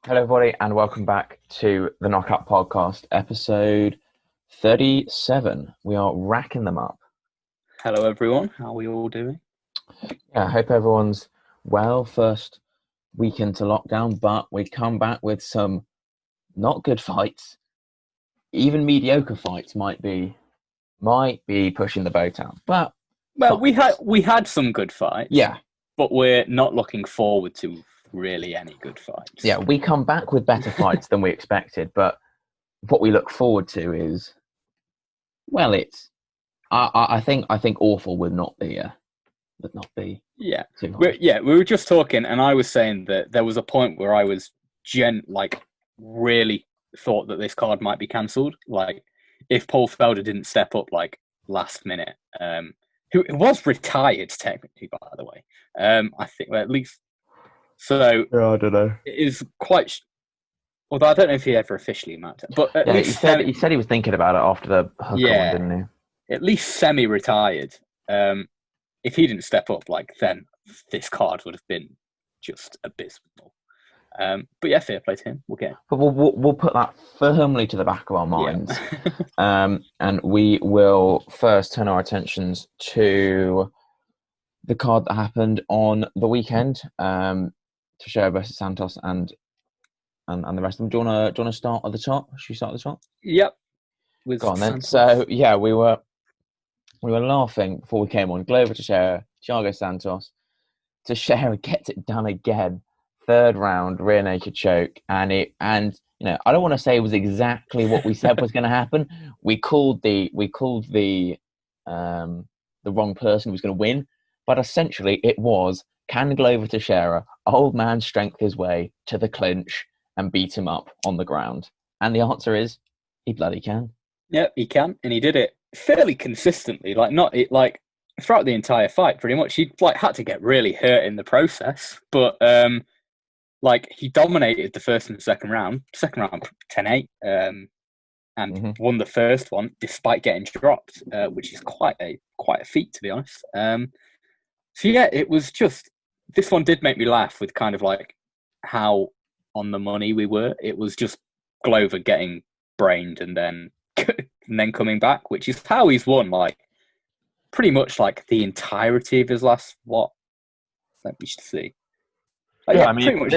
Hello, everybody, and welcome back to the Knockout Podcast, episode 37. We are racking them up. Hello, everyone. How are we all doing? Yeah, I hope everyone's well. First week into lockdown, but we come back with some not good fights. Even mediocre fights might be pushing the boat out. But Well, we fights. had some good fights. Yeah. But we're not looking forward to really any good fights. Yeah, we come back with better fights than we expected, but what we look forward to is, well, I think awful would not be Yeah. too hard. We were just talking, and I was saying that there was a point where I was really thought that this card might be cancelled. Like, if Paul Felder didn't step up last minute, who was retired technically, by the way. I think, well, at least. So Yeah, I don't know. it is quite. Although I don't know if he ever officially mattered, but at least he said he was thinking about it after the hooker one, didn't he? at least semi-retired. If he didn't step up, then this card would have been just abysmal. But yeah, fair play to him. We'll get him. But we'll put that firmly to the back of our minds, Yeah. and we will first turn our attentions to the card that happened on the weekend. Teixeira versus Santos and the rest of them. Do you want to start at the top? Should we start at the top? Yep. Go on then. So yeah, we were laughing before we came on. Glover Teixeira, Thiago Santos. Teixeira gets it done again. Third round, rear naked choke, and I don't want to say it was exactly what we said was going to happen. We called the wrong person who was going to win, but essentially it was, can Glover Teixeira, old man, strength his way to the clinch and beat him up on the ground? And the answer is, he bloody can. Yep, he can, and he did it fairly consistently. Throughout the entire fight, pretty much. He had to get really hurt in the process, but he dominated the first and second round. Second round 10-8, and won the first one despite getting dropped, which is quite a feat, to be honest. So yeah, it was just, this one did make me laugh with kind of how on the money we were. It was just Glover getting brained and then coming back, which is how he's won pretty much the entirety of his last let me see. Pretty much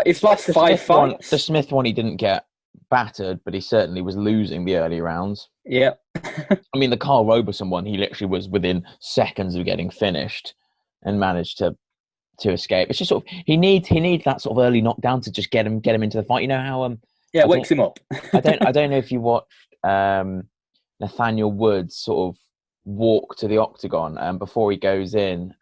his last five fights. The Smith one, he didn't get battered, but he certainly was losing the early rounds. Yeah. I mean, the Carl Roberson one, he literally was within seconds of getting finished and managed to escape. It's just sort of, he needs that sort of early knockdown to just get him into the fight. You know how it wakes him up. I don't know if you watched Nathaniel Woods sort of walk to the octagon before he goes in.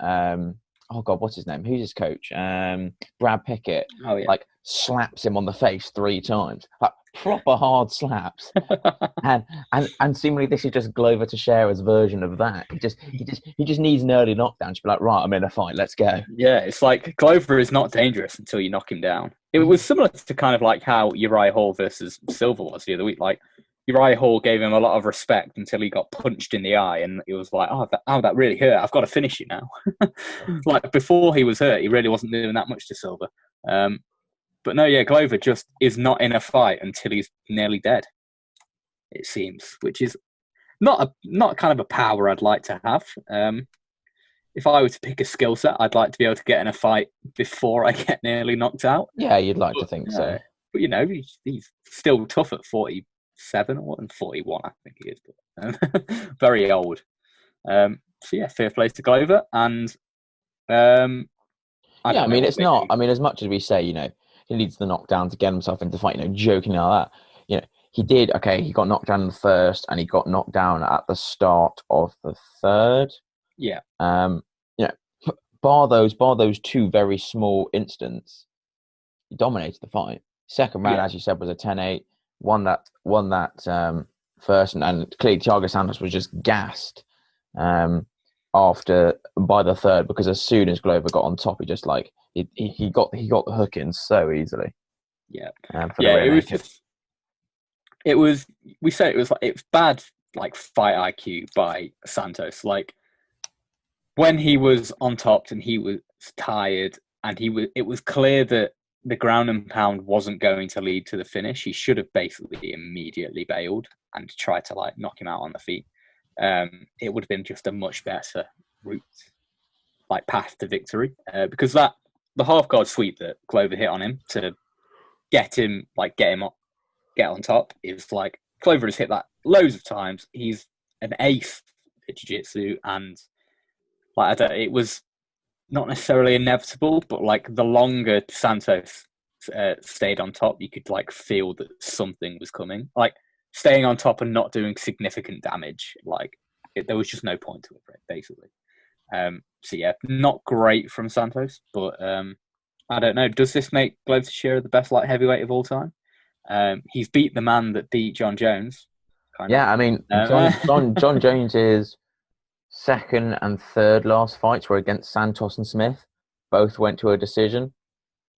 Oh God, what's his name? Who's his coach? Brad Pickett. Oh yeah. Slaps him on the face 3 times. Proper hard slaps. and seemingly this is just Glover Teixeira's version of that. He just needs an early knockdown to be like, right, I'm in a fight, let's go. Yeah, it's like Glover is not dangerous until you knock him down. It was similar to kind of how Uriah Hall versus Silva was the other week. Uriah Hall gave him a lot of respect until he got punched in the eye, and it was like, that really hurt. I've got to finish you now. Before he was hurt, he really wasn't doing that much to Silva. But no, yeah, Glover just is not in a fight until he's nearly dead, it seems, which is not kind of a power I'd like to have. If I were to pick a skill set, I'd like to be able to get in a fight before I get nearly knocked out. Yeah, you'd like to think so. But, he's still tough at 47 or 41, I think he is. But, very old. So, yeah, fair play to Glover. And, it's not. I mean, as much as we say, he needs the knockdown to get himself into the fight, joking like that. He did, okay, he got knocked down in the first and he got knocked down at the start of the third. Yeah. Bar those 2 very small incidents, he dominated the fight. Second round, as you said, was a 10-8. Won that first, and clearly Thiago Santos was just gassed by the third, because as soon as Glover got on top, he just he got the hook in so easily. Yeah. We said it was bad fight IQ by Santos. When he was on top and he was tired, and it was clear that the ground and pound wasn't going to lead to the finish, he should have basically immediately bailed and tried to like knock him out on the feet. It would have been just a much better route, like path to victory, because the half guard sweep that Clover hit on him to get him get on top is like Clover has hit that loads of times. He's an ace at jiu-jitsu, and like it was not necessarily inevitable, but like the longer Santos stayed on top, you could like feel that something was coming. Like staying on top and not doing significant damage, like there was just no point to it, basically. So yeah, not great from Santos, but I don't know. Does this make Glover Teixeira the best light heavyweight of all time? He's beat the man that beat John Jones. Yeah, I mean, John Jones's second and third last fights were against Santos and Smith. Both went to a decision.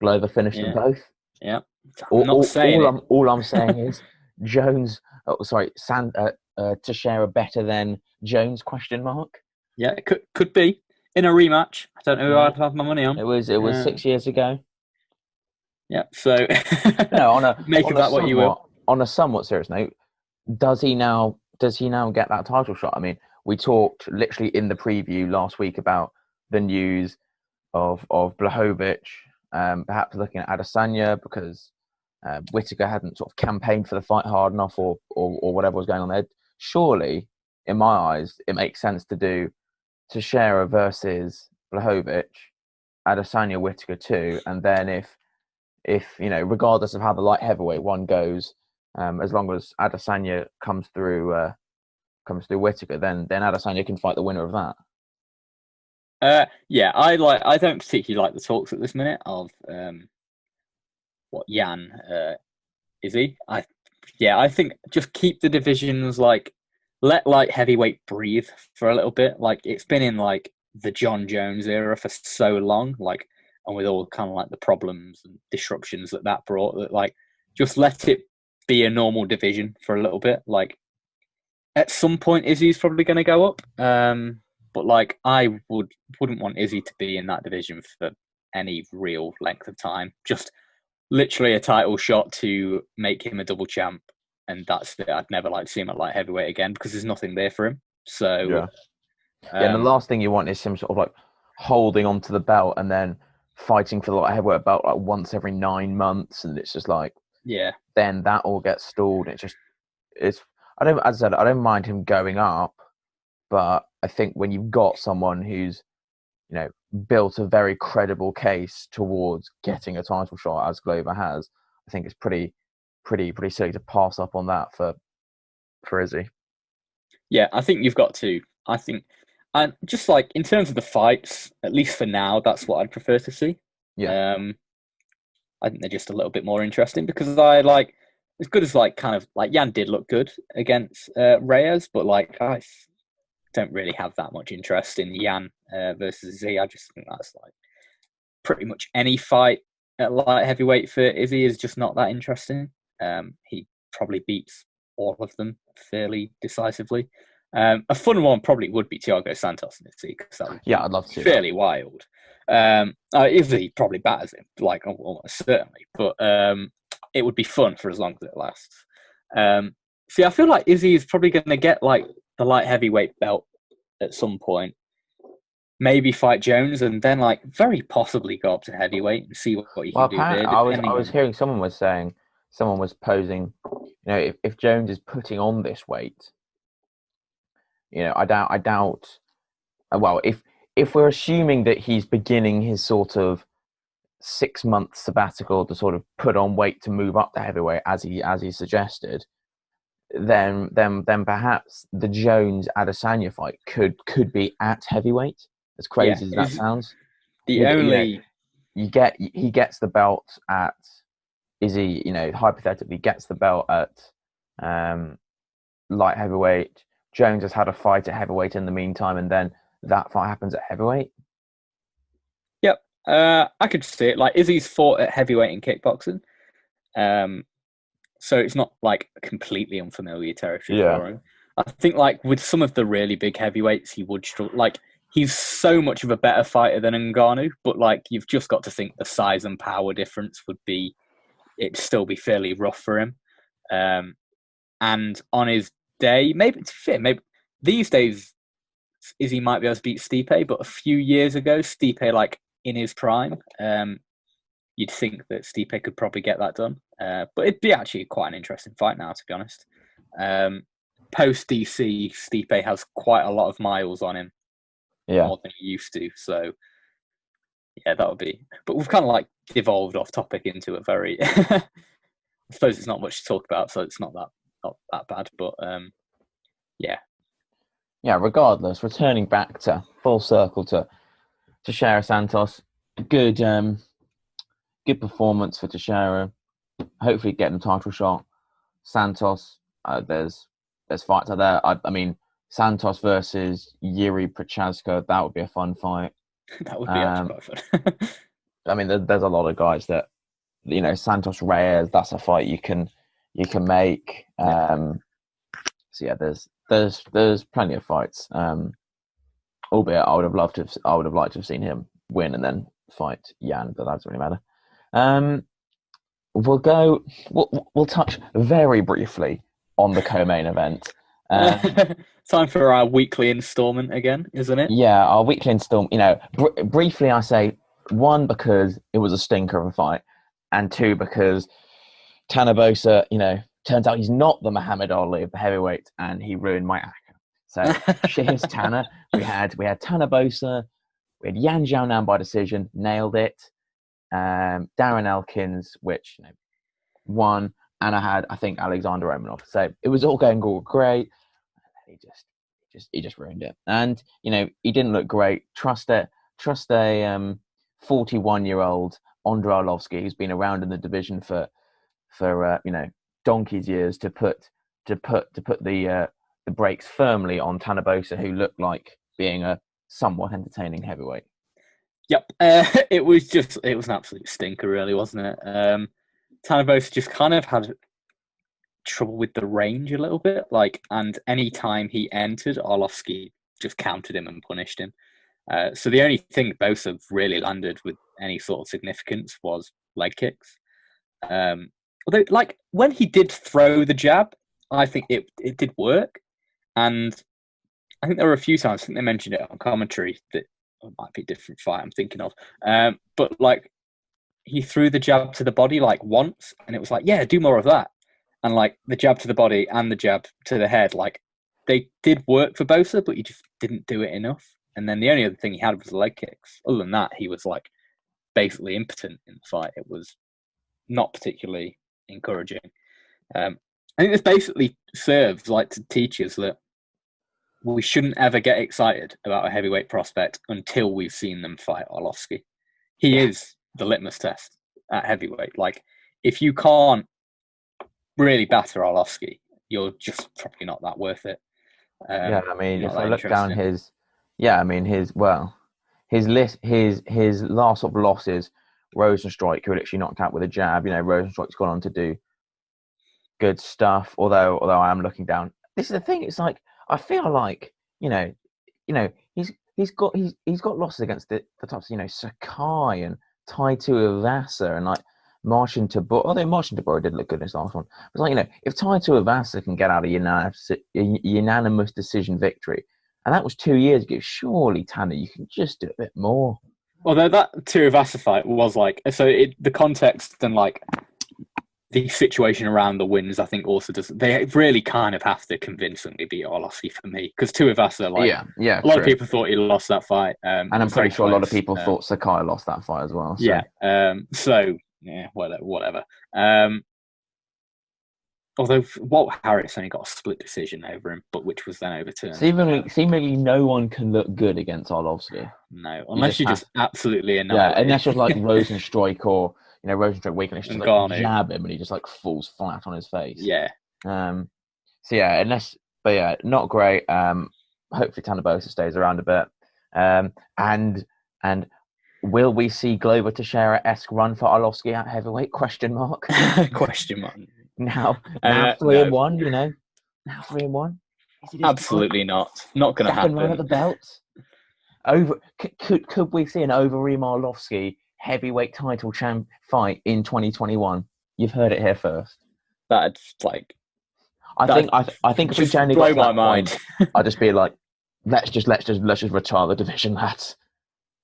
Glover finished them both. Yeah, all I'm saying is Jones. Oh, sorry, Teixeira better than Jones? Question mark. Yeah, it could be in a rematch. I don't know who I'd have my money on. It was 6 years ago. Yeah, so make of that what you will. On a somewhat serious note, does he now get that title shot? I mean, we talked literally in the preview last week about the news of Blachowicz perhaps looking at Adesanya because Whittaker hadn't sort of campaigned for the fight hard enough or whatever was going on there. Surely, in my eyes, it makes sense to do Teixeira versus Blachowicz, Adesanya Whittaker 2, and then if regardless of how the light heavyweight one goes, as long as Adesanya comes through Whittaker, then Adesanya can fight the winner of that. Yeah, I don't particularly like the talks at this minute of what Jan is he? I think just keep the divisions, like let light heavyweight breathe for a little bit. Like it's been in like the John Jones era for so long, like, and with all kind of like the problems and disruptions that brought, that like just let it be a normal division for a little bit. Like at some point Izzy's probably going to go up, but like I wouldn't want Izzy to be in that division for any real length of time. Just literally a title shot to make him a double champ, and that's it. I'd never like to see him at light heavyweight again because there's nothing there for him. So and the last thing you want is him sort of like holding onto the belt and then fighting for the light heavyweight belt like once every 9 months, and it's just like then that all gets stalled. I don't mind him going up, but I think when you've got someone who's built a very credible case towards getting a title shot as Glover has, I think it's pretty silly to pass up on that for Izzy. Yeah, I think you've got to. I think, and just like in terms of the fights, at least for now, that's what I'd prefer to see. Yeah. I think they're just a little bit more interesting because I like, as good as like kind of like Jan did look good against Reyes, but like I don't really have that much interest in Jan versus Z. I just think that's like pretty much any fight at light heavyweight for Izzy is just not that interesting. He probably beats all of them fairly decisively. A fun one probably would be Thiago Santos in Izzy because that would I'd love to see fairly wild. Izzy probably batters him, like almost certainly, but it would be fun for as long as it lasts. See, I feel like Izzy is probably going to get like the light heavyweight belt at some point. Maybe fight Jones and then like very possibly go up to heavyweight and see what you can do there. I was hearing someone was posing, if Jones is putting on this weight, I doubt. Well, if we're assuming that he's beginning his sort of 6-month sabbatical to sort of put on weight to move up to heavyweight as he suggested, then perhaps the Jones Adesanya fight could be at heavyweight. As crazy as that sounds, he gets the belt at Izzy. Hypothetically gets the belt at light heavyweight. Jones has had a fight at heavyweight in the meantime, and then that fight happens at heavyweight. Yep, I could see it. Like Izzy's fought at heavyweight in kickboxing, so it's not like completely unfamiliar territory for him. I think like with some of the really big heavyweights, he would struggle. Like he's so much of a better fighter than Ngannou, but like you've just got to think the size and power difference it'd still be fairly rough for him. And on his day, maybe these days Izzy might be able to beat Stipe, but a few years ago, Stipe, like in his prime, you'd think that Stipe could probably get that done. But it'd be actually quite an interesting fight now, to be honest. Post DC, Stipe has quite a lot of miles on him, more than he used to. So yeah, that would be. But we've kind of like devolved off topic into a very. I suppose it's not much to talk about, so it's not that bad. But yeah. Yeah. Regardless, returning back to full circle to Teixeira Santos, good performance for Teixeira. Hopefully, getting a title shot. Santos, there's fights out there. I mean, Santos versus Yuri Prochazka, that would be a fun fight. That would be actually quite fun. I mean, there's a lot of guys that, Santos Reyes, that's a fight you can make. So yeah, there's plenty of fights. Albeit I would have liked to have seen him win and then fight Jan, but that doesn't really matter. We'll touch very briefly on the co-main event. Time for our weekly installment again, isn't it? Yeah, our weekly installment. Briefly, I say one because it was a stinker of a fight, and two because Tanabosa, turns out he's not the Muhammad Ali of the heavyweights, and he ruined my acca. So cheers, Tanner. We had Tanabosa, we had Yan Xiaonan by decision, nailed it. Darren Elkins, which won, and I think Alexander Romanov. So it was all going all great. He just ruined it, and he didn't look great. Trust a 41-year-old Andrei Arlovski who's been around in the division for donkey's years to put the brakes firmly on Tanabosa, who looked like being a somewhat entertaining heavyweight. Yep, it was an absolute stinker, really, wasn't it? Tanabosa just kind of had trouble with the range a little bit, and any time he entered, Arlovski just countered him and punished him. So the only thing Bosa really landed with any sort of significance was leg kicks. Although, when he did throw the jab, I think it did work, and I think there were a few times, I think they mentioned it on commentary, that it might be a different fight I'm thinking of, but he threw the jab to the body once, and it was yeah, do more of that. And the jab to the body and the jab to the head, they did work for Bosa, but he just didn't do it enough. And then the only other thing he had was the leg kicks. Other than that, he was basically impotent in the fight. It was not particularly encouraging. I think this basically serves to teach us that we shouldn't ever get excited about a heavyweight prospect until we've seen them fight Arlovski. He is the litmus test at heavyweight. If you can't really batter Arlovski, you're just probably not that worth it. I mean, if I look down his last sort of losses, Rosenstrike, who literally knocked out with a jab. Rosenstrike's gone on to do good stuff. Although I am looking down, this is the thing. It's I feel he's got losses against the types of Sakai and Taito Ivasa and Marcin Tabor, although Marcin Tabor did look good in his last one. It's if Taito Ivasa can get out a unanimous decision victory, and that was 2 years ago, surely, Tanner, you can just do a bit more. Although that Tivasa fight was the context and the situation around the wins, I think also does. They really kind of have to convincingly beat Arlovski for me, because Tivasa, a lot of people thought he lost that fight, and I'm pretty sure a lot of people thought Sakai lost that fight as well. So. Yeah. Yeah, whatever. Although Walt Harris only got a split decision over him, but which was then overturned. Seemingly no one can look good against Arlovski. No, unless you just absolutely annihilate. Yeah, unless you're Rosenstrike or Rosenstrike weakness, just jab him and he just falls flat on his face. Yeah. So yeah, not great. Hopefully Tanabosa stays around a bit. And will we see Glover Teixeira-esque run for Arlovski at heavyweight? Question mark. Question mark. Now 3-1. Now 3-1. Absolutely not. Not going to happen. Run at the belt. Could we see an Overeem Arlovsky heavyweight title champ fight in 2021? You've heard it here first. That'd like I think if we just genuinely got blow to my that mind. point, I'd just be like, let's just retire the division, lads.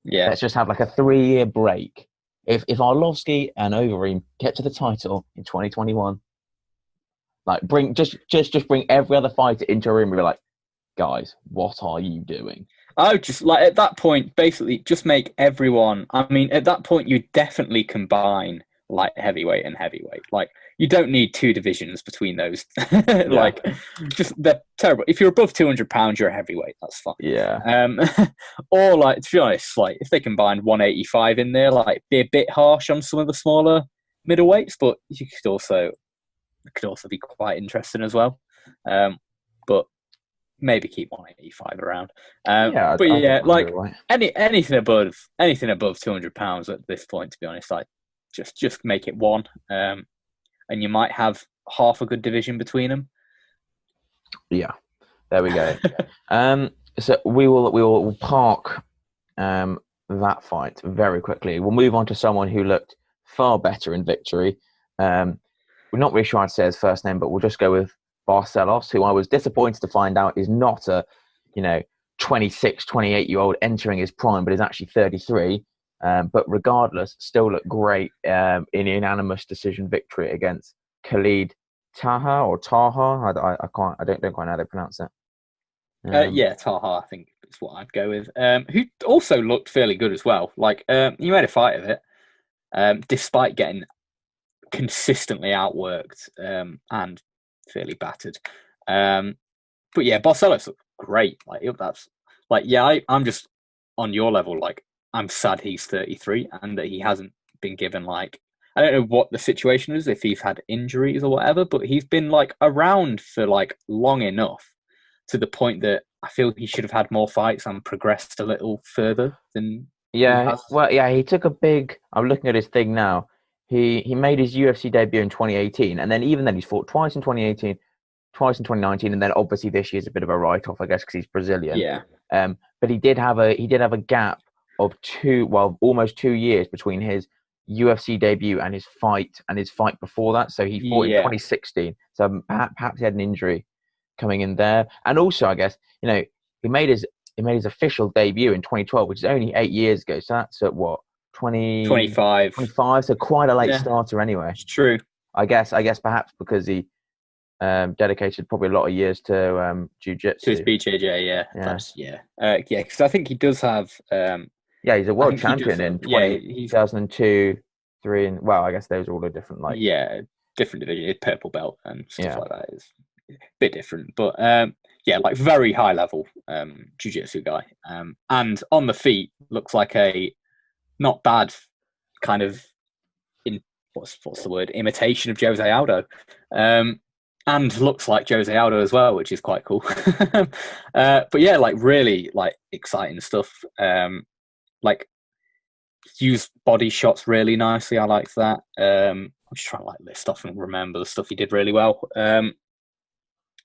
Yeah, Let's just have like a 3-year break. If Arlovsky and Overeem get to the title in 2021, like bring every other fighter into a room and be like, guys, what are you doing? I would just like at that point, basically, just make everyone. I mean, at that point, you definitely combine light heavyweight and heavyweight. Like, you don't need 2 divisions between those. Like, just they're terrible. If you're above 200 pounds, you're a heavyweight. That's fine. Yeah. Or like, to be honest, like if they combined 185 in there, like be a bit harsh on some of the smaller middleweights, but you could also be quite interesting as well. But maybe keep 185 around. Yeah, But yeah, like right. anything above 200 pounds at this point, to be honest, like just make it one, and you might have half a good division between them. Yeah, there we go. So we will park that fight very quickly. We'll move on to someone who looked far better in victory. We're not really sure how to say his first name, but we'll just go with Barcelos, who I was disappointed to find out is not a 26, 28-year-old entering his prime, but is actually 33. But regardless, still looked great in a unanimous decision victory against Khalid Taha or Taha. I don't quite know how they pronounce it. Yeah, Taha, I think is what I'd go with. Who also looked fairly good as well. Like he made a fight of it, despite getting consistently outworked and fairly battered. But yeah, Barcelos looked great. Like that's like I'm just on your level. Like I'm sad he's 33 and that he hasn't been given like I don't know what the situation is if he's had injuries or whatever, but he's been like around for like long enough to the point that I feel he should have had more fights and progressed a little further than he has. Well, yeah, he took a big. I'm looking at his thing now. He made his UFC debut in 2018, and then even then he's fought twice in 2018, twice in 2019, and then obviously this year's a bit of a write-off, I guess, because he's Brazilian. Yeah. But he did have a gap of almost 2 years between his UFC debut and his fight before that. So he fought in 2016. So perhaps he had an injury coming in there, and also I guess he made his official debut in 2012, which is only 8 years ago. So that's at what 25. So quite a late starter anyway. It's true. I guess perhaps because he dedicated probably a lot of years to jiu-jitsu. To his BJJ, because I think he does have. He's a world champion in 2002, 3, and I guess those are all a different different division, purple belt and stuff like that is a bit different, but like very high level jiu-jitsu guy, and on the feet looks like a not bad kind of what's the word, imitation of Jose Aldo. And looks like Jose Aldo as well, which is quite cool. But yeah, like really like exciting stuff. Like use body shots really nicely. I like that. I'm just trying to like list off and remember the stuff he did really well.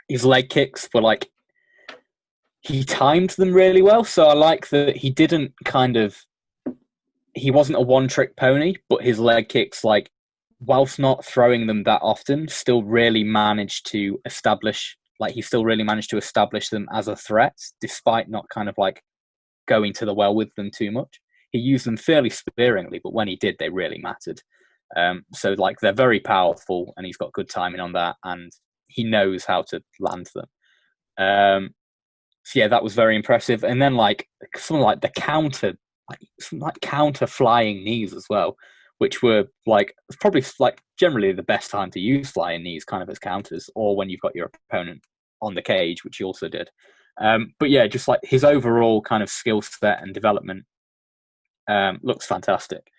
His leg kicks were like he timed them really well. So I like that he didn't he wasn't a one-trick pony, but his leg kicks, like, whilst not throwing them that often, still really managed to establish them as a threat, despite not kind of like going to the well with them too much. He used them fairly sparingly, but when he did, they really mattered. So like they're very powerful, and he's got good timing on that, and he knows how to land them. So yeah, that was very impressive. And then like something like the counter flying knees as well, which were like probably like generally the best time to use flying knees kind of as counters, or when you've got your opponent on the cage, which he also did. But yeah, just like his overall kind of skill set and development looks fantastic.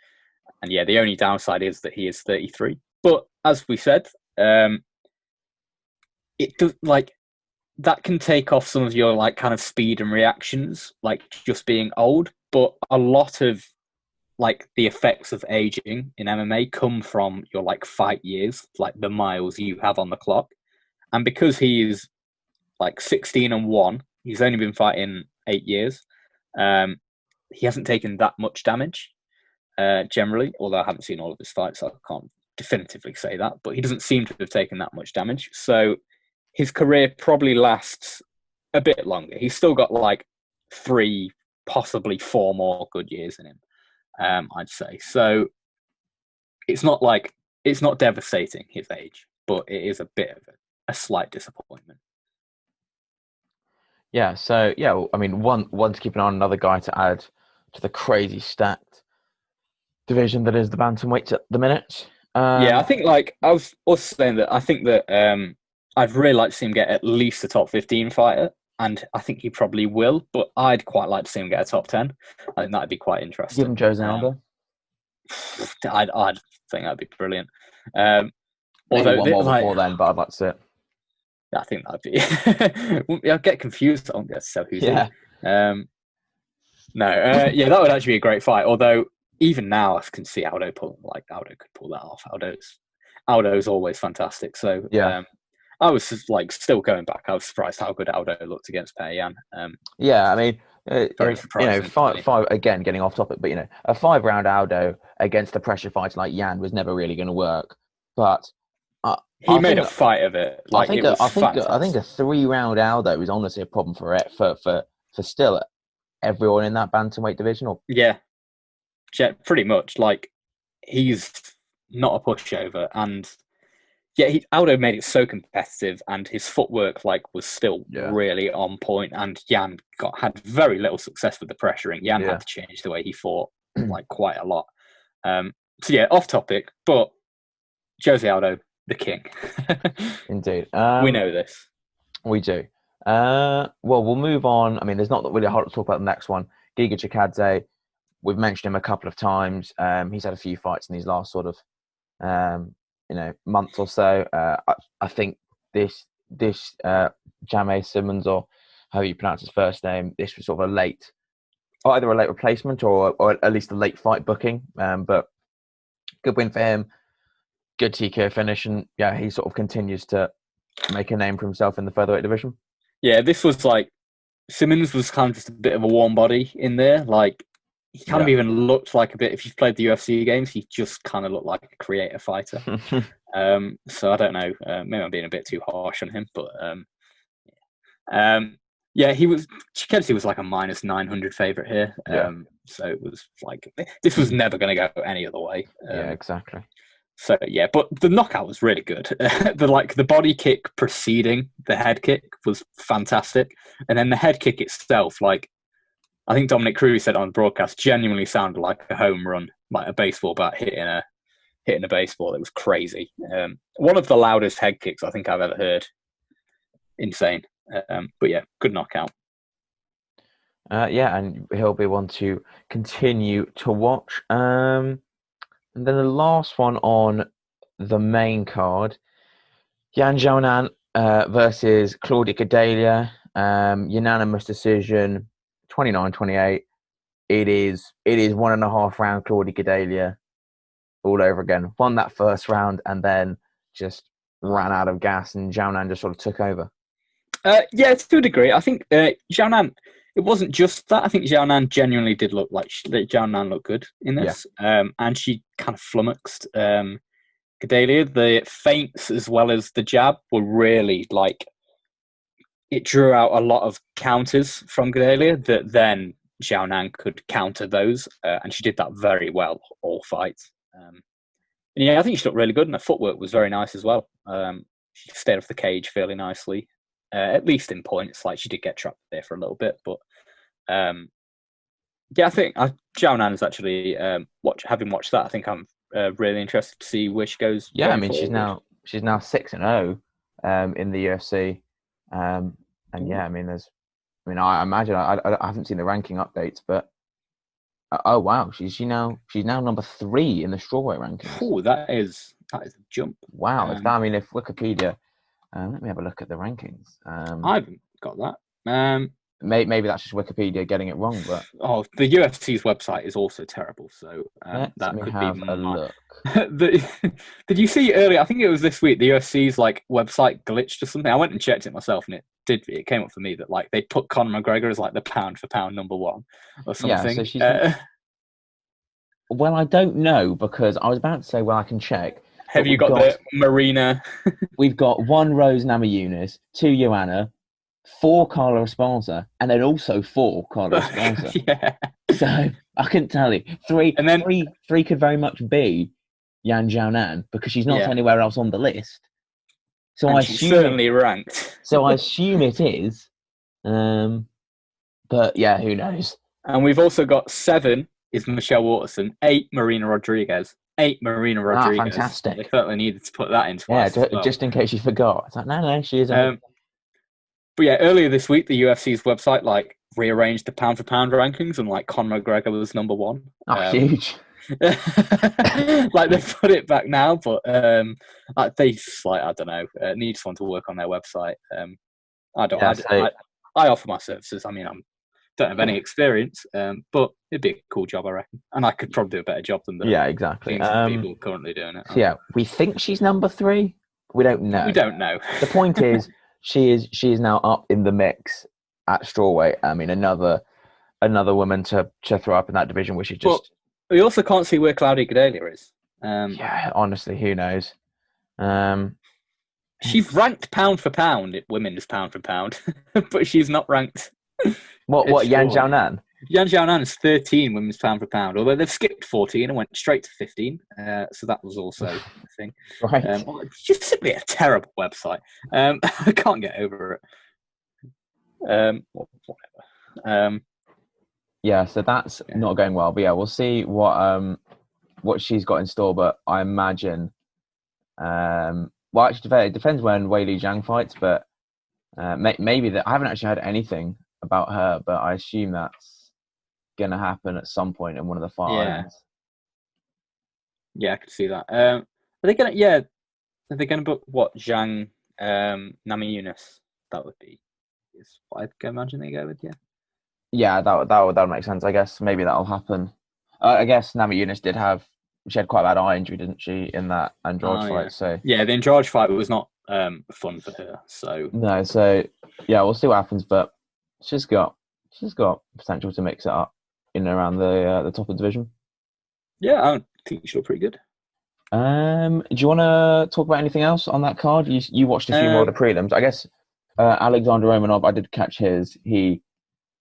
And yeah, the only downside is that he is 33. But as we said, it does like that can take off some of your like kind of speed and reactions, like just being old. But a lot of like the effects of aging in MMA come from your like fight years, like the miles you have on the clock. And because he is like 16-1, he's only been fighting 8 years. He hasn't taken that much damage generally, although I haven't seen all of his fights, so I can't definitively say that. But he doesn't seem to have taken that much damage, so his career probably lasts a bit longer. He's still got like 3, possibly 4 more good years in him, I'd say. So it's not devastating, his age, but it is a bit of a slight disappointment. Yeah, so yeah, I mean, one to keep an eye on, another guy to add to the crazy stacked division that is the bantamweights at the minute. Yeah, I think I was also saying that I think that I'd really like to see him get at least a top 15 fighter, and I think he probably will. But I'd quite like to see him get a top 10. I think that'd be quite Give interesting. him Jose Aldo. I'd think that'd be brilliant. Maybe Although, one more before then, but I'd like to see it. I think that'd be. I'll get confused. I won't be able to tell who's Yeah. who. No, yeah, that would actually be a great fight. Although even now, I can see Aldo Aldo could pull that off. Aldo's always fantastic. So Yeah. I was just, still going back. I was surprised how good Aldo looked against Payan. Yeah, I mean, Very surprising. five again, getting off topic, but a 5-round Aldo against a pressure fighter like Yan was never really going to work. But he made a fight of it. I think a 3-round Aldo is honestly a problem for still everyone in that bantamweight division. Yeah, pretty much. He's not a pushover, and Aldo made it so competitive, and his footwork was still really on point. And Yan had very little success with the pressuring. Yan had to change the way he fought quite a lot. So yeah, off topic, but Jose Aldo, the king. Indeed, we know this. We do. Well, we'll move on. I mean, there's not really a lot to talk about the next one. Giga Chikadze, we've mentioned him a couple of times. He's had a few fights in these last sort of month or so. I think this Jamay Simmons, or how you pronounce his first name, this was sort of either a late replacement or at least a late fight booking. But good win for him. Good TKO finish, and yeah, he sort of continues to make a name for himself in the featherweight division. Yeah, this was Simmons was kind of just a bit of a warm body in there. He kind of even looked like a bit. If you've played the UFC games, he just kind of looked like a creator fighter. So I don't know. Maybe I'm being a bit too harsh on him, but he was. Chikadze was like a -900 favorite here. So it was this was never going to go any other way. Yeah, exactly. So yeah, but the knockout was really good. The body kick preceding the head kick was fantastic, and then the head kick itself, I think Dominic Cruz said on the broadcast, genuinely sounded like a home run, like a baseball bat hitting a baseball. It was crazy. One of the loudest head kicks I think I've ever heard. Insane. But yeah, good knockout. And he'll be one to continue to watch. And then the last one on the main card, Yan Xiaonan versus Claudia Gadelha. Unanimous decision, 29-28. It is 1.5 round Claudia Gadelha all over again. Won that first round and then just ran out of gas, and Xiaonan just sort of took over. Yeah, to a degree. I think Xiaonan, it wasn't just that. I think Xiaonan genuinely did look like Xiaonan looked good in this. And she kind of flummoxed Gadelha. The feints as well as the jab were really it drew out a lot of counters from Gadelha that then Xiaonan could counter those. And she did that very well all fights. I think she looked really good, and her footwork was very nice as well. She stayed off the cage fairly nicely. At least in points, she did get trapped there for a little bit, but I think Xiaonan is actually having watched that. I think I'm really interested to see where she goes. Yeah, I mean she's now 6-0 in the UFC, and yeah, I mean I imagine I haven't seen the ranking updates, but oh wow, she's now number 3 in the strawweight rankings. Oh, that is a jump. Wow, if Wikipedia. Let me have a look at the rankings. I haven't got that. maybe that's just Wikipedia getting it wrong, but the UFC's website is also terrible. So let that me could have be a look. Did you see earlier? I think it was this week. The UFC's like website glitched or something. I went and checked it myself, and it came up for me that like they put Conor McGregor as like the pound for pound number one or something. Yeah, so she's. Well, I don't know because I was about to say, well, I can check. Have you got the Marina? We've got 1 Rose Namajunas, 2 Joanna, 4 Carla Esparza, and then also 4 Carla Esparza. Yeah. So I couldn't tell you. 3 And then 3 could very much be Yan Jiaonan because she's not anywhere else on the list. So and I she's assume certainly ranked. So I assume it is. But yeah, who knows? And we've also got 7 is Michelle Waterson, 8 Marina Rodriguez. 8 Marina Rodriguez. Fantastic. They certainly needed to put that into us. Yeah, just in case you forgot. It's like, no, she isn't. But yeah, earlier this week, the UFC's website like rearranged the pound for pound rankings, and like Conor McGregor was number 1. Huge. Like they put it back now, but they like I don't know, need someone to work on their website. I offer my services. I mean, don't have any experience, but it'd be a cool job, I reckon, and I could probably do a better job than the exactly. people currently doing it. So yeah, we think she's number 3. We don't know. We don't know. The point is, she is now up in the mix at strawweight. I mean, another woman to throw up in that division, which is just. But we also can't see where Claudia Gadelha is. Yeah, honestly, who knows? She's ranked pound for pound, women's pound for pound, but she's not ranked. What Yan Jiaonan? Yan Jiaonan is 13 women's pound for pound, although they've skipped 14 and went straight to 15. So that was also a thing. Right. It's just simply a terrible website. I can't get over it. Whatever. Yeah, so that's not going well. But yeah, we'll see what she's got in store. But I imagine, well, actually, it depends when Weili Zhang fights. But maybe that I haven't actually heard anything about her, but I assume that's going to happen at some point in one of the fight islands. Yeah, I could see that. Are they going to? Yeah, are they going to book what Zhang Namajunas? That would be is what I can imagine they go with. Yeah, that would make sense. I guess maybe that'll happen. I guess Namajunas she had quite a bad eye injury, didn't she, in that Andrade fight? Yeah. So yeah, the Andrade fight was not fun for her. So no, so yeah, we'll see what happens. But she's got potential to mix it up in and around the top of the division. Yeah, I think she'll look pretty good. Do you want to talk about anything else on that card? You watched a few more of the prelims. I guess Alexander Romanov, I did catch his. He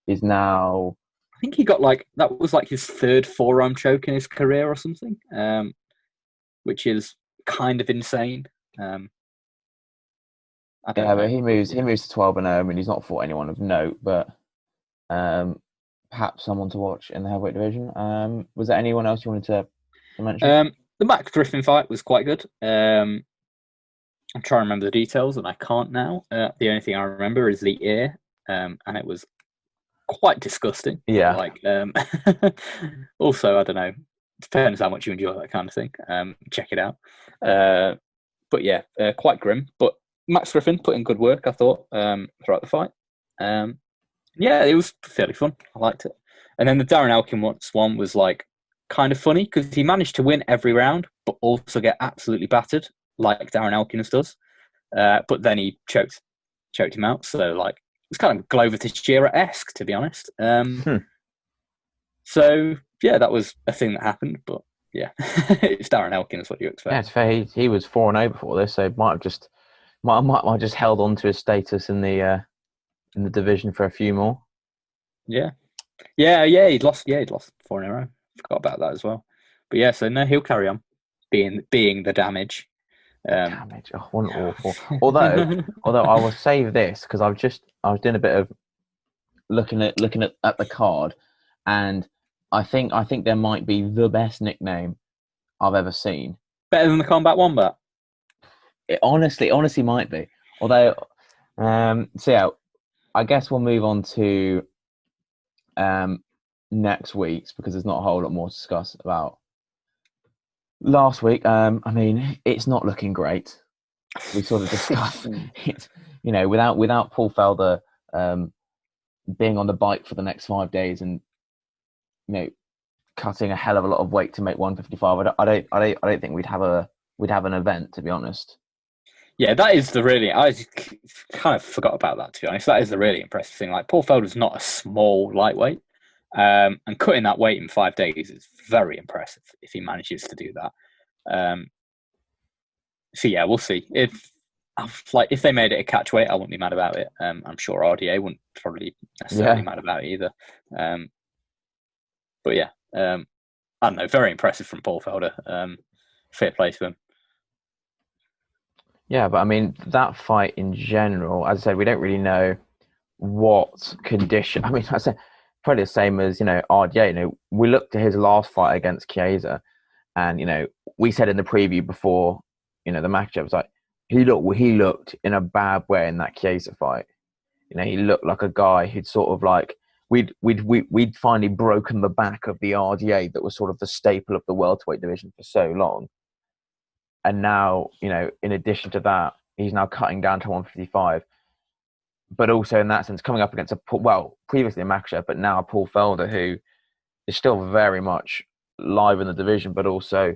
is now. I think he got that was his 3rd forearm choke in his career or something, which is kind of insane. But he moves to 12-0, and he's not fought anyone of note, but perhaps someone to watch in the heavyweight division. Was there anyone else you wanted to mention? The Matt Griffin fight was quite good. I'm trying to remember the details, and I can't now. The only thing I remember is the ear, and it was quite disgusting. Yeah. Also, I don't know. Depends how much you enjoy that kind of thing. Check it out. But yeah, quite grim. But Max Griffin put in good work, I thought, throughout the fight. Yeah, it was fairly fun. I liked it. And then the Darren Elkins one was kind of funny because he managed to win every round, but also get absolutely battered like Darren Elkins does. But then he choked him out. So it's kind of Glover Teixeira-esque, to be honest. So yeah, that was a thing that happened. But yeah, it's Darren Elkins. What do you expect? Yeah, it's fair. He was 4-0 before this, so might have just held on to his status in the division for a few more. Yeah. He'd lost 4 in a row. Forgot about that as well. But yeah, so no, he'll carry on being the damage. Damage. Oh, one awful. Although I will save this because I was doing a bit of looking at the card, and I think there might be the best nickname I've ever seen. Better than the Combat Wombat. It honestly might be. Although, so yeah, I guess we'll move on to next week's because there's not a whole lot more to discuss about last week. I mean, it's not looking great. We sort of discussed it, without Paul Felder being on the bike for the next 5 days and cutting a hell of a lot of weight to make 155. I don't think we'd have an event, to be honest. Yeah, that is the really. I kind of forgot about that, to be honest. That is the really impressive thing. Like, Paul Felder's not a small lightweight, and cutting that weight in 5 days is very impressive if he manages to do that. So yeah, we'll see. If they made it a catch weight, I wouldn't be mad about it. I'm sure RDA wouldn't probably necessarily mad about it either. But yeah, I don't know. Very impressive from Paul Felder. Fair play to him. Yeah, but I mean, that fight in general, as I said, we don't really know what condition. I mean, I said probably the same as, RDA. We looked at his last fight against Chiesa, and, we said in the preview before, the matchup was like, he looked in a bad way in that Chiesa fight. He looked like a guy who'd sort of like, we'd finally broken the back of the RDA that was sort of the staple of the welterweight division for so long. And now, in addition to that, he's now cutting down to 155. But also in that sense, coming up against previously a Makachev, but now Paul Felder, who is still very much live in the division, but also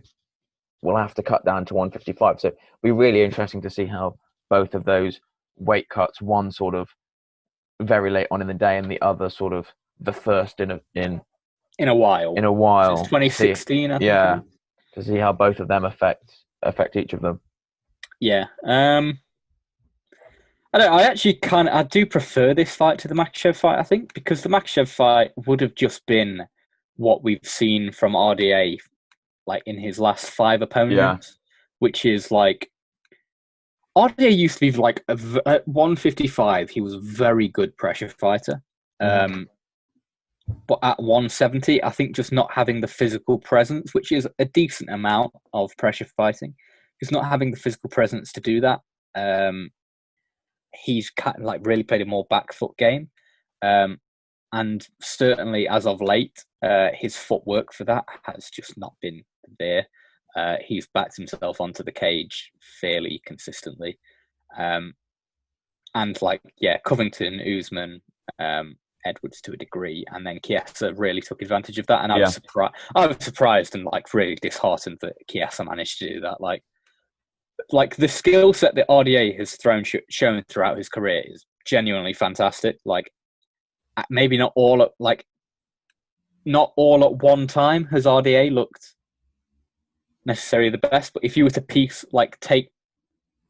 will have to cut down to 155. So it'll be really interesting to see how both of those weight cuts, one sort of very late on in the day and the other sort of the first in a while. Since 2016, I think. Yeah, to see how both of them affect each of them. Yeah. I do prefer this fight to the Makachev fight, I think, because the Makachev fight would have just been what we've seen from RDA, like, in his last 5 opponents, which is like, RDA used to be like at 155, he was a very good pressure fighter. But at 170, I think just not having the physical presence, which is a decent amount of pressure fighting, just not having the physical presence to do that. He's kind of like really played a more back foot game. And certainly as of late, his footwork for that has just not been there. He's backed himself onto the cage fairly consistently. And Covington, Usman, Edwards to a degree, and then Chiesa really took advantage of that. And I was surprised and like really disheartened that Chiesa managed to do that. Like the skill set that RDA has shown throughout his career is genuinely fantastic. Like, maybe not all at one time has RDA looked necessarily the best, but if you were to take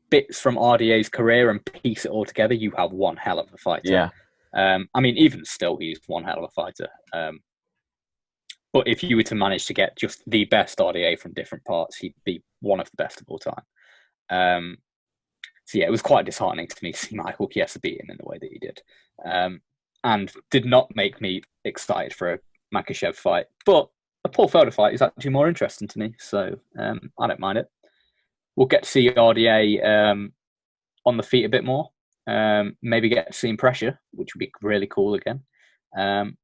bits from RDA's career and piece it all together, you have one hell of a fighter. Yeah. I mean, even still, he's one hell of a fighter. But if you were to manage to get just the best RDA from different parts, he'd be one of the best of all time. So yeah, it was quite disheartening to me to see Michael Chiesa beat him in the way that he did. And did not make me excited for a Makachev fight. But a Paul Felder fight is actually more interesting to me, so I don't mind it. We'll get to see RDA on the feet a bit more. Maybe get to see him pressure, which would be really cool again. And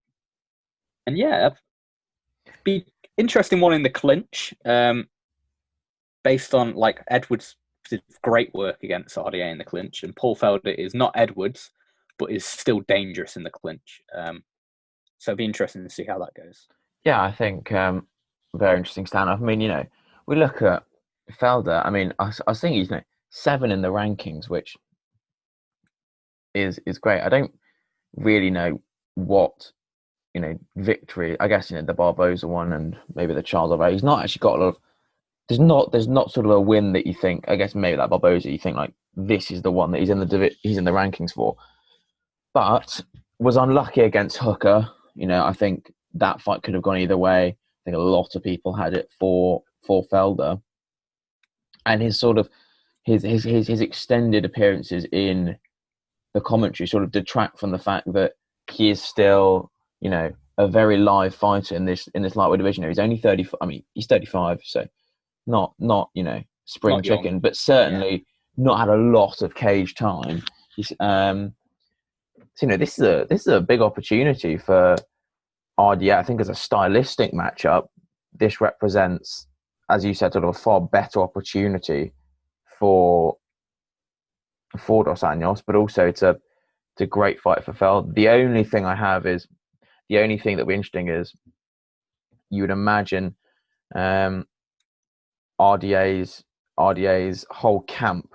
yeah, be interesting one in the clinch. Based on like Edwards did great work against RDA in the clinch, and Paul Felder is not Edwards, but is still dangerous in the clinch. So it'd be interesting to see how that goes. Yeah, I think very interesting stand-up. I mean, we look at Felder. I mean, I think he's 7 in the rankings, which is great. I don't really know what victory. I guess the Barboza one and maybe the Charles Oliveira. He's not actually got a lot of. There's not sort of a win that you think. I guess maybe that Barboza, you think like this is the one that he's in the rankings for, but was unlucky against Hooker. I think that fight could have gone either way. I think a lot of people had it for Felder, and his sort of his extended appearances in the commentary sort of detract from the fact that he is still a very live fighter in this lightweight division. He's only 30. I mean, he's 35, so not spring not chicken, young. But certainly not had a lot of cage time. He's so, this is a big opportunity for RDA. I think as a stylistic matchup, this represents, as you said, sort of a far better opportunity for Dos Anjos, but also to a great fight for Feld. The only thing that'd be interesting is you would imagine RDA's whole camp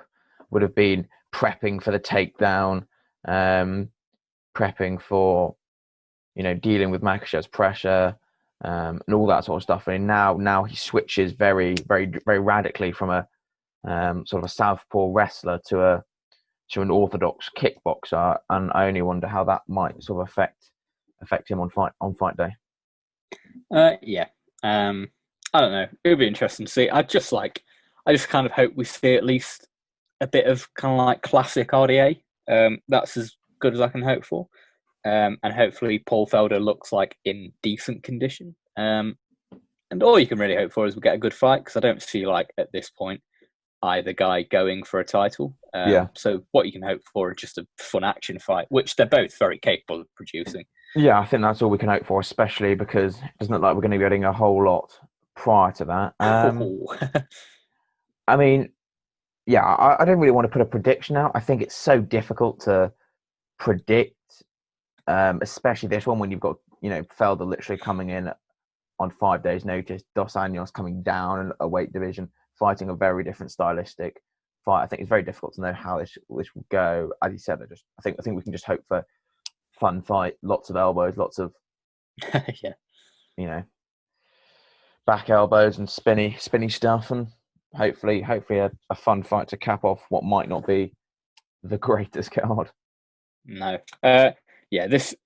would have been prepping for the takedown, prepping for, dealing with Makhachev's pressure, and all that sort of stuff. And now he switches very, very, very radically from a sort of a southpaw wrestler to an orthodox kickboxer, and I only wonder how that might sort of affect him on fight day. Yeah. I don't know. It would be interesting to see. I just kind of hope we see at least a bit of kind of like classic RDA. That's as good as I can hope for. And hopefully Paul Felder looks like in decent condition. And all you can really hope for is we get a good fight, because I don't see, like, at this point, either guy going for a title. So what you can hope for is just a fun action fight, which they're both very capable of producing. Yeah, I think that's all we can hope for, especially because it doesn't look like we're going to be getting a whole lot prior to that. I mean, yeah, I don't really want to put a prediction out. I think it's so difficult to predict, especially this one when you've got, Felder literally coming in on 5 days' notice, Dos Anjos coming down a weight division, fighting a very different stylistic fight. I think it's very difficult to know how this will go. As you said, I think we can just hope for fun fight, lots of elbows, lots of back elbows and spinny stuff, and hopefully a fun fight to cap off what might not be the greatest card. No. This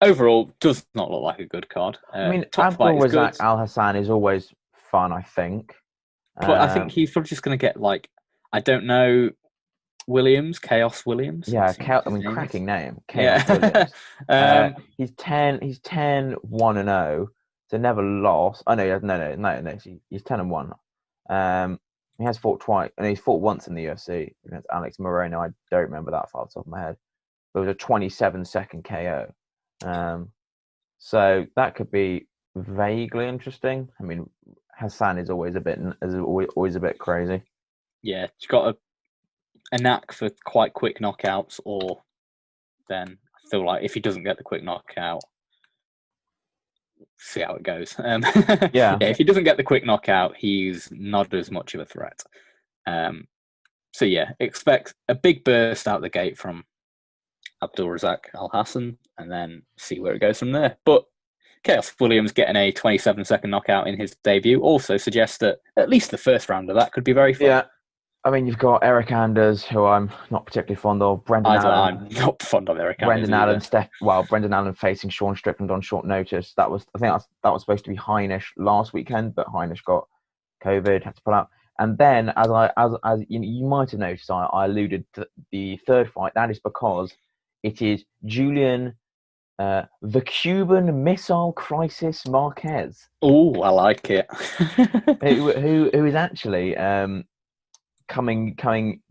overall does not look like a good card. I mean, Abdulrazak Al-Hassan is always fun, I think. But I think he's probably just going to get, like, I don't know, Chaos Williams. Yeah, cracking name. Chaos Williams. He's 10-1-0, so never lost. Oh, no, no. He's 10-1. He has fought twice, and he's fought once in the UFC against Alex Moreno. I don't remember that far off the top of my head. But it was a 27-second KO. So that could be vaguely interesting. I mean, Hassan is always a bit crazy. Yeah, he's got a knack for quite quick knockouts, or then I feel like if he doesn't get the quick knockout, see how it goes. If he doesn't get the quick knockout, he's not as much of a threat. So yeah, expect a big burst out the gate from Abdulrazak Al-Hassan, and then see where it goes from there. But Chaos Williams getting a 27-second knockout in his debut also suggests that at least the first round of that could be very fun. Yeah. I mean, you've got Eric Anders, who I'm not particularly fond of. Brendan Allen. I'm not fond of Eric Anders. Brendan Allen facing Sean Strickland on short notice. I think that was supposed to be Heinisch last weekend, but Heinisch got COVID, had to pull out. And then, as you might have noticed, I alluded to the third fight. That is because it is Julian, the Cuban Missile Crisis Marquez. Oh, I like it. who is actually coming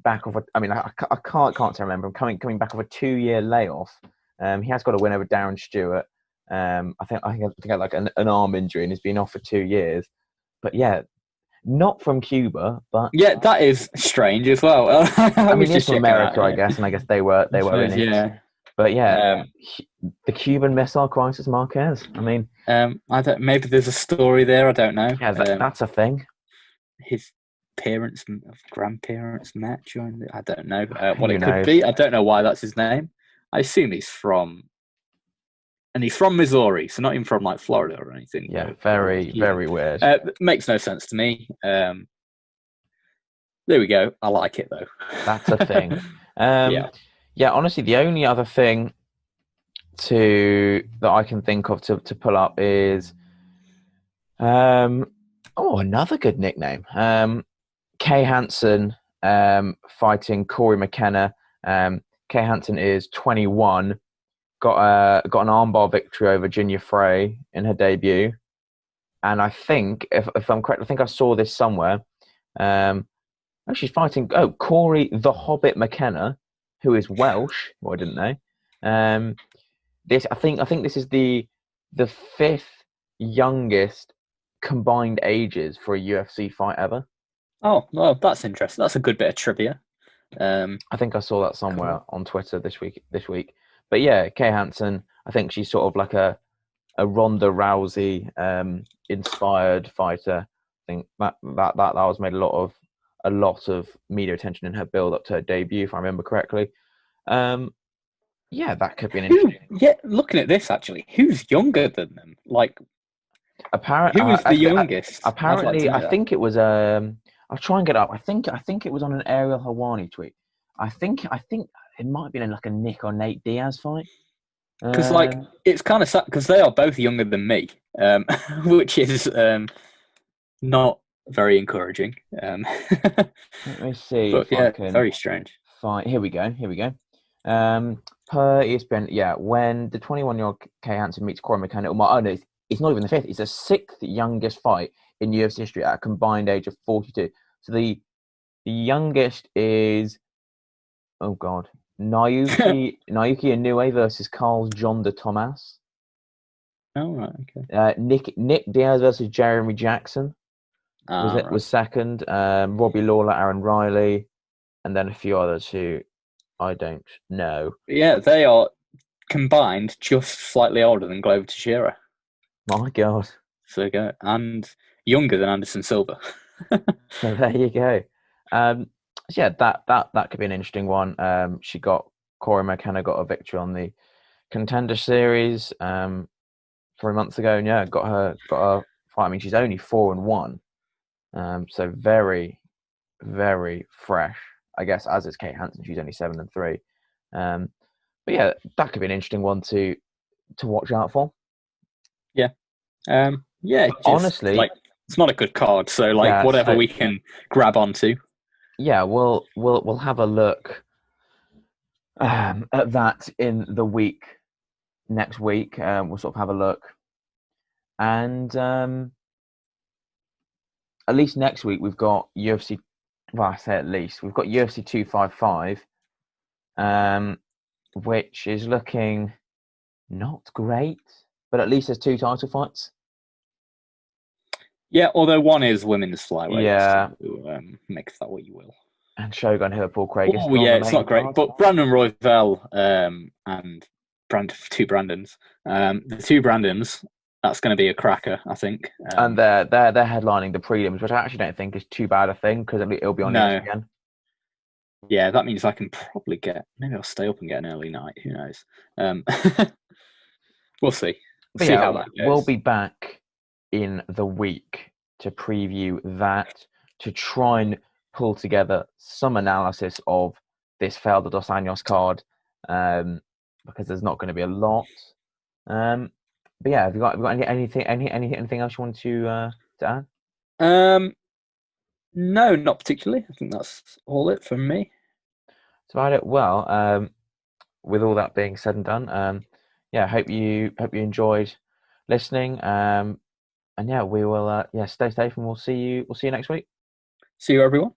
back off. I can't remember. Coming back off a 2-year layoff. He has got a win over Darren Stewart. I think he had like an arm injury and he's been off for 2 years. But yeah, not from Cuba. But yeah, that is strange as well. he's from America, I guess, and I guess they were in it. Yeah. But yeah, the Cuban Missile Crisis Marquez. I mean, maybe there's a story there. I don't know. Yeah, that's a thing. His grandparents met during I don't know what it could be. I don't know why that's his name. I assume he's from Missouri, so not even from like Florida or anything. Yeah, very weird. Makes no sense to me. There we go. I like it though. That's a thing. Yeah. Honestly, the only other thing that I can think of to pull up is another good nickname. Kay Hansen fighting Corey McKenna. Kay Hansen is 21. Got an armbar victory over Jinya Frey in her debut, and I think if I'm correct, I think I saw this somewhere. She's fighting Corey the Hobbit McKenna, who is Welsh. Well, I didn't know. I think this is the fifth youngest combined ages for a UFC fight ever. Oh, well, that's interesting. That's a good bit of trivia. I think I saw that somewhere on Twitter this week. But yeah, Kay Hansen, I think she's sort of like a Ronda Rousey inspired fighter. I think that was made a lot of media attention in her build up to her debut, if I remember correctly. Yeah, that could be an interesting. Yeah, looking at this actually, who's younger than them? Like, Apparent, who is the youngest? I'd like to apparently, know I that. think it was. I'll try and get it up. I think it was on an Ariel Hawani tweet. I think it might have been in like a Nick or Nate Diaz fight. Because like it's kind of sad because they are both younger than me, which is not very encouraging. Let me see But if I yeah, can very strange. find. Here we go. Here we go. Per ESPN, yeah, when the 21-year-old Kay Hansen meets Corey McKenna, oh no, it's not even the fifth. It's the sixth youngest fight in UFC history at a combined age of 42. So the youngest is, oh god, Naoki Inoue versus Carl John de Tomas. Oh right, okay. Nick Diaz versus Jeremy Jackson Right. was second. Robbie Lawler, Aaron Riley, and then a few others who I don't know. Yeah, they are combined just slightly older than Glover Teixeira. My God. So there you go, and younger than Anderson Silva. So there you go. So yeah, that could be an interesting one. Corey McKenna got a victory on the Contender Series 3 months ago, and yeah, got a fight. I mean, she's only 4-1, so very very fresh. I guess as is Kate Hansen, she's only 7-3. But yeah, that could be an interesting one to watch out for. Yeah. Yeah, just Honestly, like it's not a good card, so like yeah. whatever So we can grab onto. yeah, we'll have a look at that in the week next week. We'll sort of have a look, and at least next week we've got UFC. Well, I say at least we've got UFC 255, which is looking not great, but at least there's two title fights. Yeah, although one is women's flyweight, Yeah, so make that what you will. and Shogun Hill Paul Craig is Oh still on yeah, the it's main not great. card. But Brandon Royval and two Brandons, the two Brandons, that's going to be a cracker, I think. And they're headlining the prelims, which I actually don't think is too bad a thing because it'll be on No, ESPN. yeah, that means I can probably maybe I'll stay up and get an early night. Who knows? Um, we'll see. We'll But see yeah, how that we'll goes. be back in the week to preview that, to try and pull together some analysis of this Felder dos Anjos card, because there's not going to be a lot. But yeah, have you got anything else you want to add? Um, no, not particularly. I think that's all it from me. That's about it. Well, with all that being said and done, yeah, hope you enjoyed listening. And yeah, we will stay safe and we'll see you next week. See you, everyone.